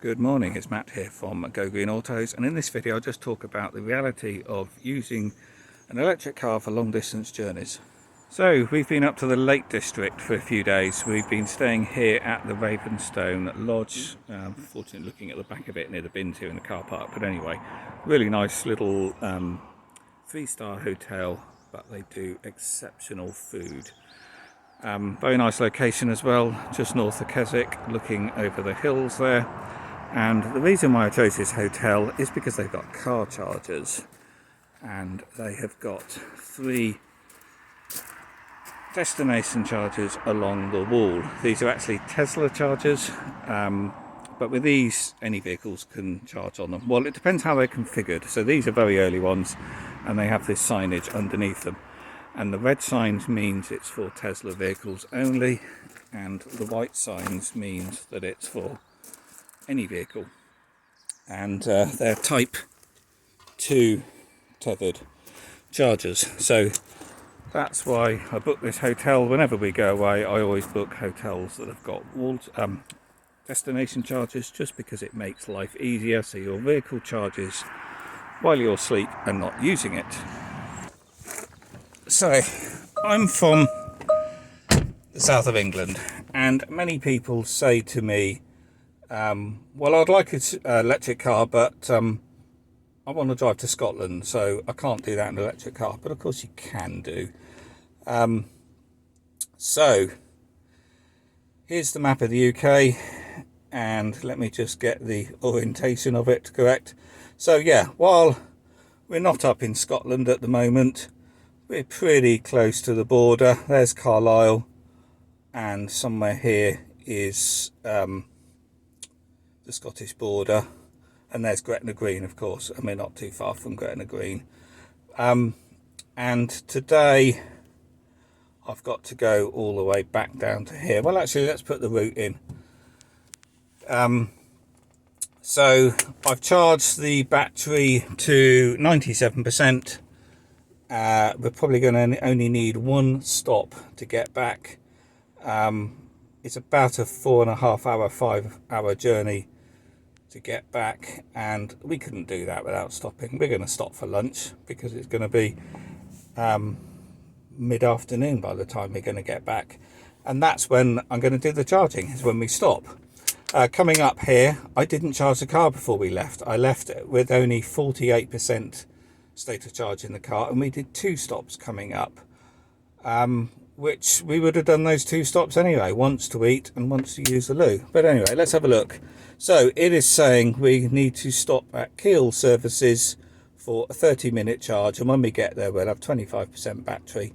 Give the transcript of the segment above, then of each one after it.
Good morning, it's Matt here from Go Green Autos, and in this video I'll just talk about the reality of using an electric car for long distance journeys. So we've been up to the Lake District for a few days. We've been staying here at the Ravenstone Lodge, fortunately looking at the back of it near the bins here in the car park, but anyway, really nice little 3-star hotel, but they do exceptional food. Very nice location as well, just north of Keswick, looking over the hills there. And the reason why I chose this hotel is because they've got car chargers, and they have got 3 destination chargers along the wall. These are actually Tesla chargers, but with these any vehicles can charge on them. Well, it depends how they're configured. So these are very early ones, and they have this signage underneath them, and the red signs means it's for Tesla vehicles only, and the white signs means that it's for any vehicle. And they're type 2 tethered chargers, so that's why I book this hotel. Whenever we go away, I always book hotels that have got destination chargers, just because it makes life easier, so your vehicle charges while you're asleep and not using it. So I'm from the south of England, and many people say to me, well, I'd like an electric car, but I want to drive to Scotland, so I can't do that in an electric car. But of course you can do. So here's the map of the UK, and let me just get the orientation of it correct. So yeah, while we're not up in Scotland at the moment, we're pretty close to the border. There's Carlisle, and somewhere here is the Scottish border, and there's Gretna Green, of course, and we're not too far from Gretna Green. And today I've got to go all the way back down to here. Well, actually, let's put the route in. So I've charged the battery to 97%. We're probably going to only need 1 stop to get back. It's about a 4.5 hour, 5 hour journey to get back, and we couldn't do that without stopping. We're going to stop for lunch because it's going to be mid-afternoon by the time we're going to get back, and that's when I'm going to do the charging, is when we stop. Coming up here, I didn't charge the car before we left. I left with only 48% state of charge in the car, and we did 2 stops coming up, which we would have done those 2 stops anyway, once to eat and once to use the loo. But anyway, let's have a look. So it is saying we need to stop at Keel Services for a 30-minute charge, and when we get there we'll have 25% battery,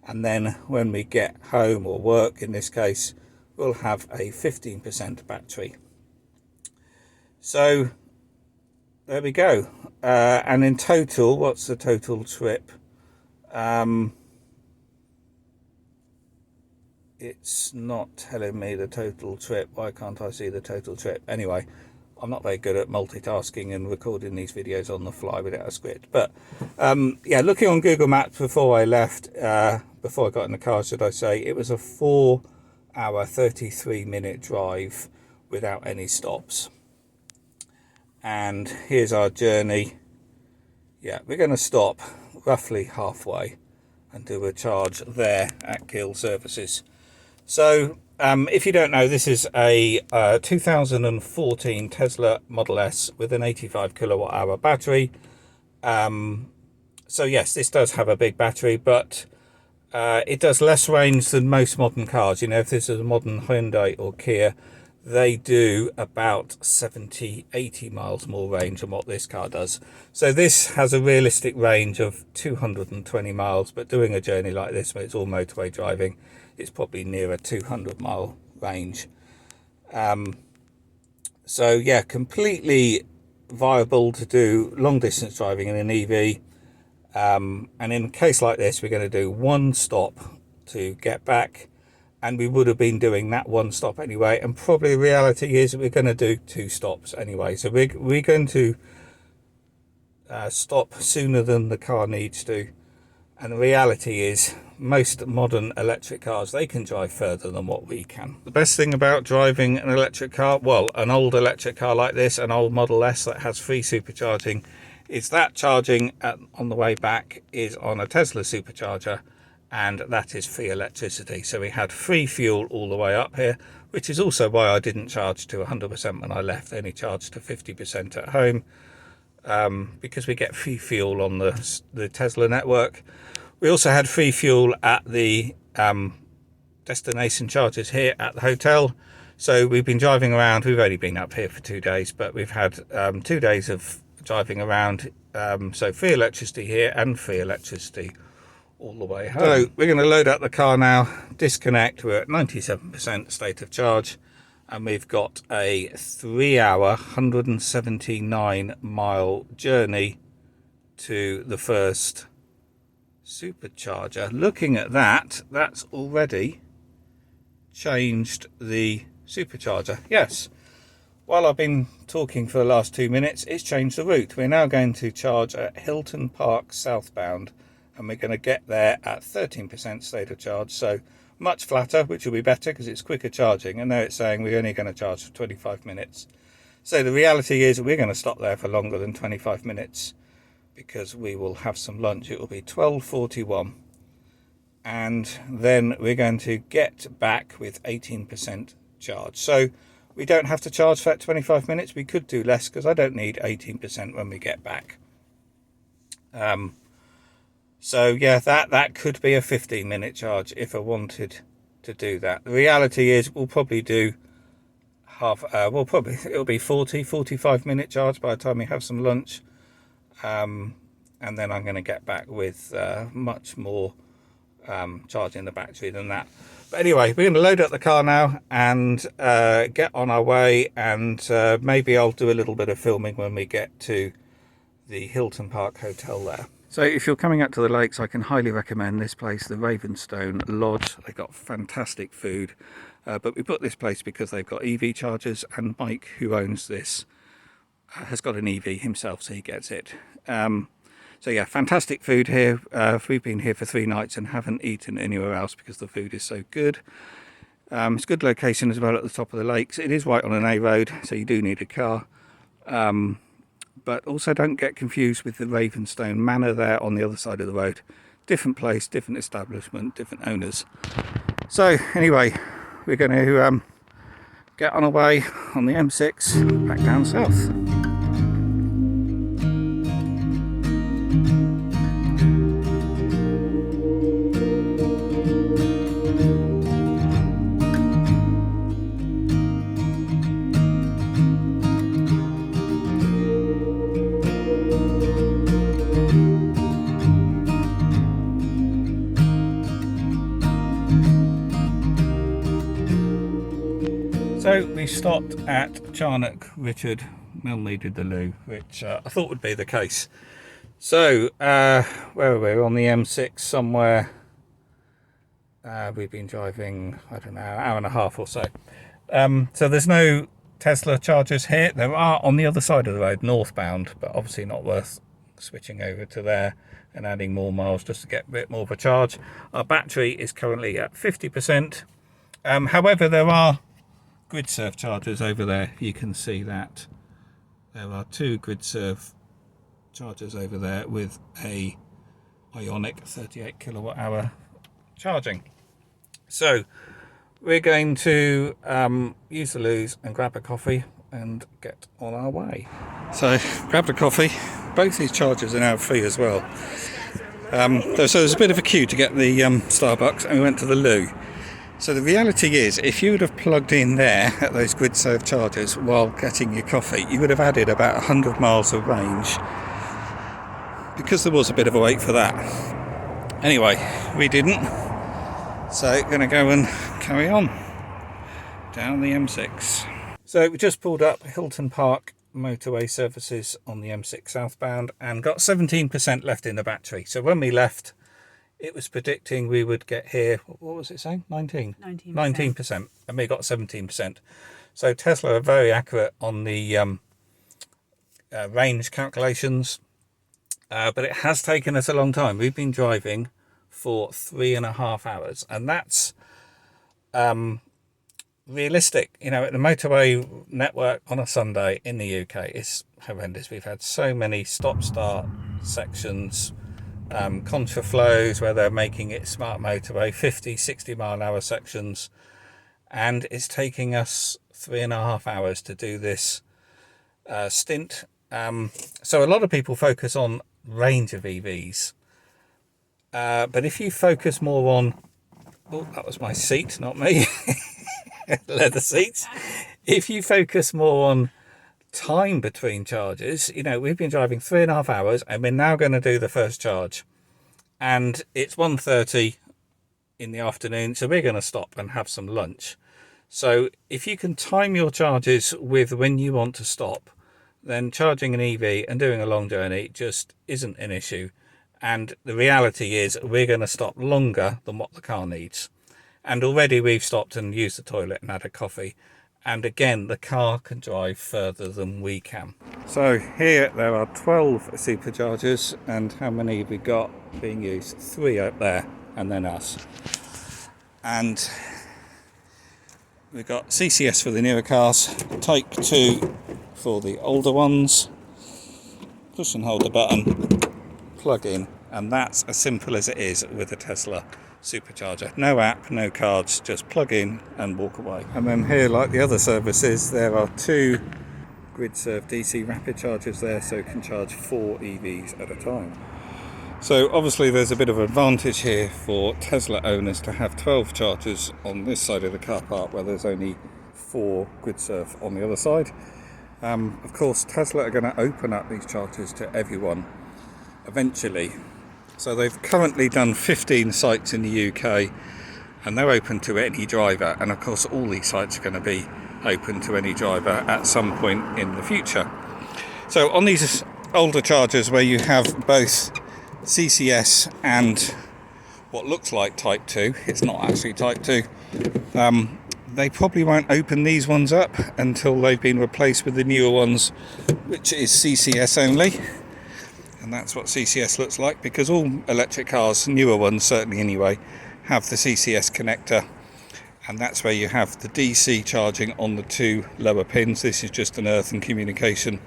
and then when we get home, or work in this case, we'll have a 15% battery. So there we go. And in total, what's the total trip? It's not telling me the total trip. Why can't I see the total trip? Anyway, I'm not very good at multitasking and recording these videos on the fly without a script. But yeah, looking on Google Maps before I left, before I got in the car, should I say, it was a 4-hour, 33-minute drive without any stops. And here's our journey. Yeah, we're going to stop roughly halfway and do a charge there at Keel Services. So if you don't know, this is a 2014 Tesla Model S with an 85 kilowatt hour battery. So yes, this does have a big battery, but it does less range than most modern cars. You know, if this is a modern Hyundai or Kia, they do about 70-80 miles more range than what this car does. So this has a realistic range of 220 miles, but doing a journey like this where it's all motorway driving, it's probably near a 200-mile range. So yeah, completely viable to do long distance driving in an EV. And in a case like this, we're going to do 1 stop to get back, and we would have been doing that 1 stop anyway, and probably the reality is that we're going to do 2 stops anyway. So we're going to stop sooner than the car needs to, And the reality is, most modern electric cars, they can drive further than what we can. The best thing about driving an electric car, well, an old electric car like this, an old Model S that has free supercharging, is that charging on the way back is on a Tesla supercharger, and that is free electricity. So we had free fuel all the way up here, which is also why I didn't charge to 100% when I left, only charged to 50% at home, because we get free fuel on the Tesla network. We also had free fuel at the destination charges here at the hotel. So we've been driving around. We've only been up here for 2 days, but we've had 2 days of driving around. So free electricity here and free electricity all the way home. So we're going to load up the car now, disconnect. We're at 97% state of charge, and we've got a 3-hour, 179-mile journey to the first supercharger. Looking at that, that's already changed the supercharger. Yes, while I've been talking for the last 2 minutes, it's changed the route. We're now going to charge at Hilton Park southbound, and we're going to get there at 13% state of charge, so much flatter, which will be better because it's quicker charging. And now it's saying we're only going to charge for 25 minutes. So the reality is we're going to stop there for longer than 25 minutes because we will have some lunch. It will be 12:41, and then we're going to get back with 18% charge. So we don't have to charge for that 25 minutes. We could do less because I don't need 18% when we get back. So yeah, that could be a 15-minute charge if I wanted to do that. The reality is we'll probably do it'll be 45-minute charge by the time we have some lunch. And then I'm going to get back with much more charging the battery than that. But anyway, we're going to load up the car now and get on our way, and maybe I'll do a little bit of filming when we get to the Hilton Park Hotel there. So if you're coming up to the lakes, I can highly recommend this place, the Ravenstone Lodge. They've got fantastic food, but we put this place because they've got EV chargers, and Mike, who owns this, has got an EV himself, so he gets it. So yeah, fantastic food here. We've been here for 3 nights and haven't eaten anywhere else because the food is so good. It's a good location as well at the top of the lakes. It is right on an A road, so you do need a car. But also don't get confused with the Ravenstone Manor there on the other side of the road. Different place, different establishment, different owners. So anyway, we're going to get on our way on the M6 back down south. So we stopped at Charnock. Richard Milne did the loo, which I thought would be the case. So where are we? We're on the M6 somewhere. We've been driving, I don't know, an hour and a half or so. So there's no Tesla chargers here. There are on the other side of the road, northbound, but obviously not worth switching over to there and adding more miles just to get a bit more of a charge. Our battery is currently at 50%. However, there are GridServe chargers over there. You can see that there are 2 GridServe chargers over there with a Ionic 38 kilowatt hour charging. So we're going to use the loos and grab a coffee and get on our way. So grabbed a coffee. Both these chargers are now free as well. So there's a bit of a queue to get the Starbucks, and we went to the loo. So the reality is, if you would have plugged in there at those GridServe chargers while getting your coffee, you would have added about 100 miles of range, because there was a bit of a wait for that. Anyway, we didn't, so going to go and carry on down the M6. So we just pulled up Hilton Park motorway services on the M6 southbound and got 17% left in the battery. So when we left, it was predicting we would get here, what was it saying? 19%. And we got 17%. So Tesla are very accurate on the range calculations. But it has taken us a long time. We've been driving for 3.5 hours, and that's realistic. You know, the motorway network on a Sunday in the UK is horrendous. We've had so many stop-start sections, contraflows where they're making it smart motorway, 50-60 mile an hour sections, and it's taking us 3.5 hours to do this stint. So a lot of people focus on range of EVs, but if you focus more on, oh, that was my seat, not me, leather seats. If you focus more on time between charges, you know, we've been driving 3.5 hours and we're now going to do the first charge, and it's 1:30 in the afternoon, so we're going to stop and have some lunch. So if you can time your charges with when you want to stop, then charging an EV and doing a long journey just isn't an issue. And the reality is we're going to stop longer than what the car needs. And already we've stopped and used the toilet and had a coffee. And again, the car can drive further than we can. So here there are 12 superchargers, and how many have we got being used? 3 out there, and then us. And we've got CCS for the newer cars, Type 2 for the older ones. Push and hold the button, plug in, and that's as simple as it is with a Tesla supercharger. No app, no cards, just plug in and walk away. And then here, like the other services, there are 2 grid-served DC rapid chargers there, so it can charge 4 EVs at a time. So obviously there's a bit of advantage here for Tesla owners to have 12 chargers on this side of the car park, where there's only 4 grid-serve on the other side. Of course, Tesla are going to open up these chargers to everyone eventually. So they've currently done 15 sites in the UK, and they're open to any driver. And of course, all these sites are going to be open to any driver at some point in the future. So on these older chargers where you have both CCS and what looks like Type 2, it's not actually Type 2, they probably won't open these ones up until they've been replaced with the newer ones, which is CCS only. And that's what CCS looks like, because all electric cars, newer ones certainly anyway, have the CCS connector, and that's where you have the DC charging on the 2 lower pins. This is just an earth and communication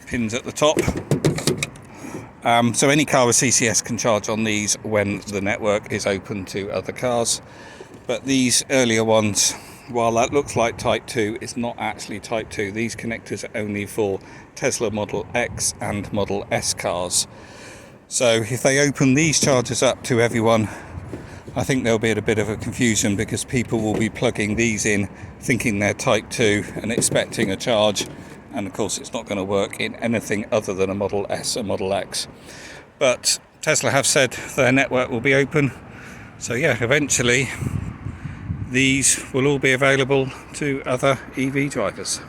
pins at the top. So any car with CCS can charge on these when the network is open to other cars. But these earlier ones, while that looks like Type 2, it's not actually Type 2. These connectors are only for Tesla Model X and Model S cars. So if they open these chargers up to everyone, I think there'll be a bit of a confusion, because people will be plugging these in thinking they're Type 2 and expecting a charge, and of course it's not going to work in anything other than a Model S or Model X. But Tesla have said their network will be open, so yeah, eventually these will all be available to other EV drivers.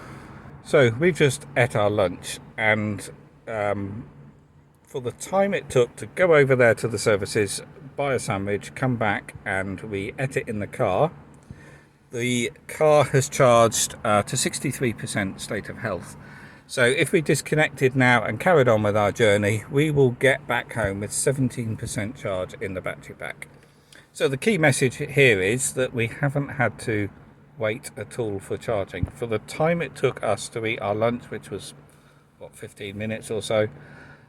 So we've just ate our lunch, and for the time it took to go over there to the services, buy a sandwich, come back, and we ate it in the car has charged to 63% state of health. So if we disconnected now and carried on with our journey, we will get back home with 17% charge in the battery pack. So the key message here is that we haven't had to wait at all for charging. For the time it took us to eat our lunch, which was 15 minutes or so,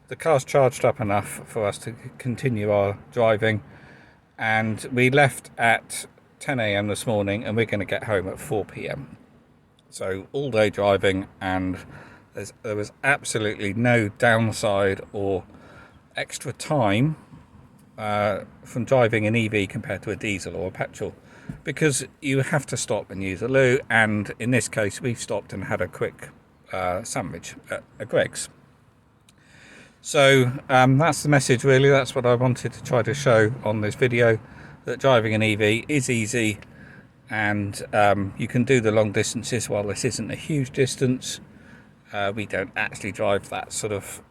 the car's charged up enough for us to continue our driving, and we left at 10 a.m. this morning, and we're going to get home at 4 p.m. So all day driving, and there was absolutely no downside or extra time from driving an EV compared to a diesel or a petrol, because you have to stop and use a loo, and in this case we've stopped and had a quick sandwich at a Greggs. So that's the message really. That's what I wanted to try to show on this video, that driving an EV is easy, and you can do the long distances. While this isn't a huge distance, we don't actually drive that sort of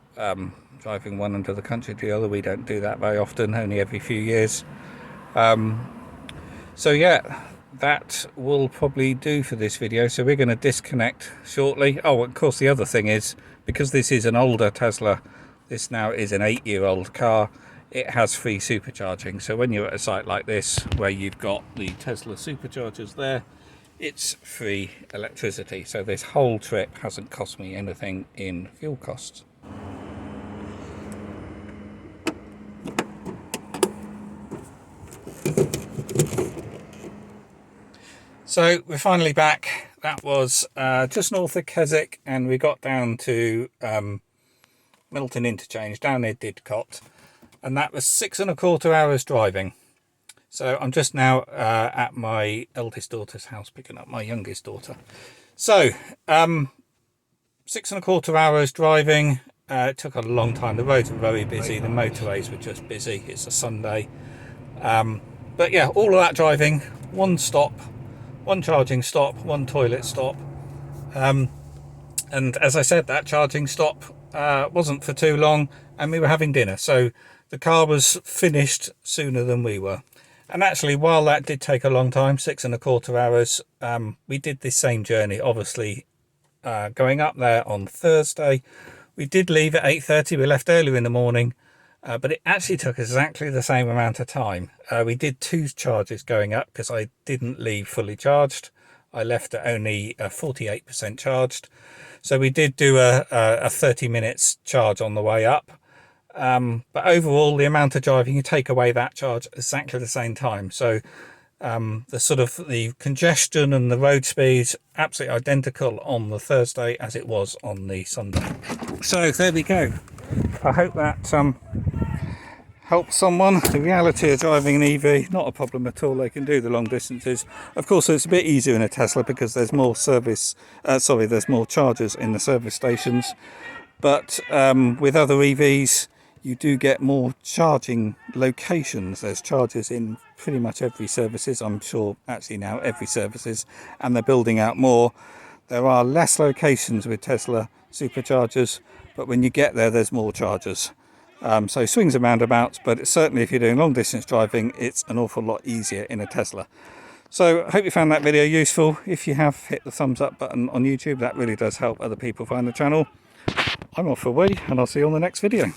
driving one end of the country to the other. We don't do that very often, only every few years. So yeah, that will probably do for this video. So we're going to disconnect shortly. Oh, of course, the other thing is, because this is an older Tesla, this now is an 8-year-old car, it has free supercharging. So when you're at a site like this where you've got the Tesla superchargers there, it's free electricity. So this whole trip hasn't cost me anything in fuel costs. So we're finally back. That was just north of Keswick, and we got down to Milton Interchange down near Didcot, and that was 6¼ hours driving. So I'm just now at my eldest daughter's house picking up my youngest daughter. So 6¼ hours driving. It took a long time. The roads were very busy, the motorways were just busy. It's a Sunday, but yeah, all of that driving, one stop, one charging stop, one toilet stop, and as I said, that charging stop wasn't for too long, and we were having dinner, so the car was finished sooner than we were. And actually, while that did take a long time, 6¼ hours, we did this same journey, obviously going up there on Thursday. We did leave at 8:30. We left earlier in the morning, but it actually took exactly the same amount of time. We did 2 charges going up because I didn't leave fully charged. I left at only 48% charged. So we did do a 30 minutes charge on the way up. But overall, the amount of driving, you take away that charge exactly the same time. So the congestion and the road speeds absolutely identical on the Thursday as it was on the Sunday. So there we go. I hope that helps someone. The reality of driving an EV, not a problem at all. They can do the long distances. Of course, it's a bit easier in a Tesla because there's more there's more chargers in the service stations. But with other EVs, you do get more charging locations. There's chargers in pretty much every services. I'm sure actually now every services, and they're building out more. There are less locations with Tesla superchargers, but when you get there, there's more chargers. So swings and roundabouts, but it's certainly, if you're doing long distance driving, it's an awful lot easier in a Tesla. So I hope you found that video useful. If you have, hit the thumbs up button on YouTube. That really does help other people find the channel. I'm off away, and I'll see you on the next video.